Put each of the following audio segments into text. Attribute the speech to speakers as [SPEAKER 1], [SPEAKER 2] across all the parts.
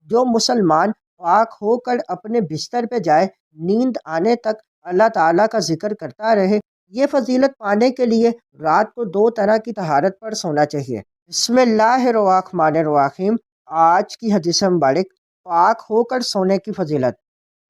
[SPEAKER 1] جو مسلمان پاک ہو کر اپنے بستر پہ جائے نیند آنے تک اللہ تعالیٰ کا ذکر کرتا رہے۔ یہ فضیلت پانے کے لیے رات کو 2 طرح کی طہارت پر سونا چاہیے۔ بسم اللہ الرحمن الرحیم۔ آج کی حدیث مبارک پاک ہو کر سونے کی فضیلت۔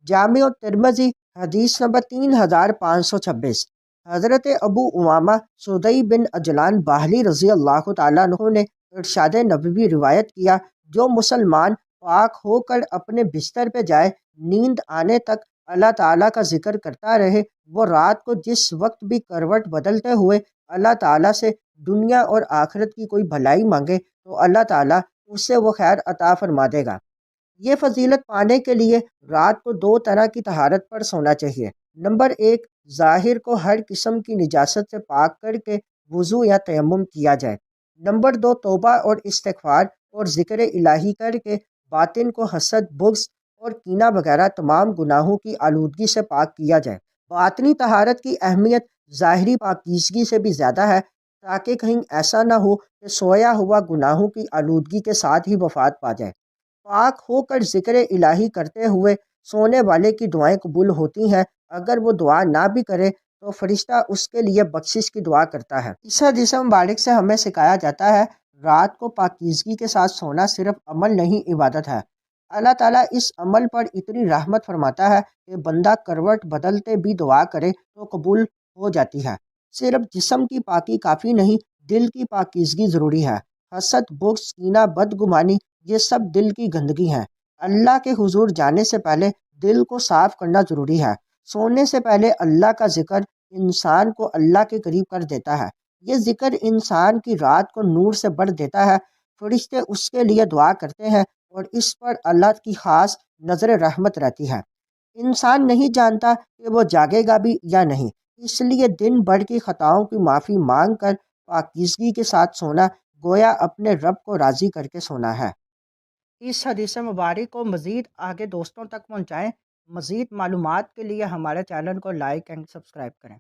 [SPEAKER 1] جامع ترمذی حدیث نمبر 3526۔ حضرت ابو امامہ سدئی بن عجلان باہلی رضی اللہ تعالیٰ عنہ نے ارشاد نبوی روایت کیا، جو مسلمان پاک ہو کر اپنے بستر پہ جائے نیند آنے تک اللہ تعالیٰ کا ذکر کرتا رہے، وہ رات کو جس وقت بھی کروٹ بدلتے ہوئے اللہ تعالیٰ سے دنیا اور آخرت کی کوئی بھلائی مانگے تو اللہ تعالیٰ اس سے وہ خیر عطا فرما دے گا۔ یہ فضیلت پانے کے لیے رات کو 2 طرح کی طہارت پر سونا چاہیے۔ نمبر 1، ظاہر کو ہر قسم کی نجاست سے پاک کر کے وضو یا تیمم کیا جائے۔ نمبر 2، توبہ اور استغفار اور ذکر الہی کر کے باطن کو حسد، بغض اور کینہ وغیرہ تمام گناہوں کی آلودگی سے پاک کیا جائے۔ باطنی طہارت کی اہمیت ظاہری پاکیزگی سے بھی زیادہ ہے، تاکہ کہیں ایسا نہ ہو کہ سویا ہوا گناہوں کی آلودگی کے ساتھ ہی وفات پا جائے۔ پاک ہو کر ذکر الہی کرتے ہوئے سونے والے کی دعائیں قبول ہوتی ہیں۔ اگر وہ دعا نہ بھی کرے تو فرشتہ اس کے لیے بخشش کی دعا کرتا ہے۔ اس حدیث مبارک سے ہمیں سکھایا جاتا ہے رات کو پاکیزگی کے ساتھ سونا صرف عمل نہیں، عبادت ہے۔ اللہ تعالیٰ اس عمل پر اتنی رحمت فرماتا ہے کہ بندہ کروٹ بدلتے بھی دعا کرے تو قبول ہو جاتی ہے۔ صرف جسم کی پاکی کافی نہیں، دل کی پاکیزگی ضروری ہے۔ حسد، بغض، کینہ، بدگمانی، یہ سب دل کی گندگی ہیں۔ اللہ کے حضور جانے سے پہلے دل کو صاف کرنا ضروری ہے۔ سونے سے پہلے اللہ کا ذکر انسان کو اللہ کے قریب کر دیتا ہے۔ یہ ذکر انسان کی رات کو نور سے بھر دیتا ہے۔ فرشتے اس کے لیے دعا کرتے ہیں اور اس پر اللہ کی خاص نظر رحمت رہتی ہے۔ انسان نہیں جانتا کہ وہ جاگے گا بھی یا نہیں، اس لیے دن بھر کی خطاؤں کی معافی مانگ کر پاکیزگی کے ساتھ سونا گویا اپنے رب کو راضی کر کے سونا ہے۔ اس حدیث مبارک کو مزید آگے دوستوں تک پہنچائیں۔ مزید معلومات کے لیے ہمارے چینل کو لائک اینڈ سبسکرائب کریں۔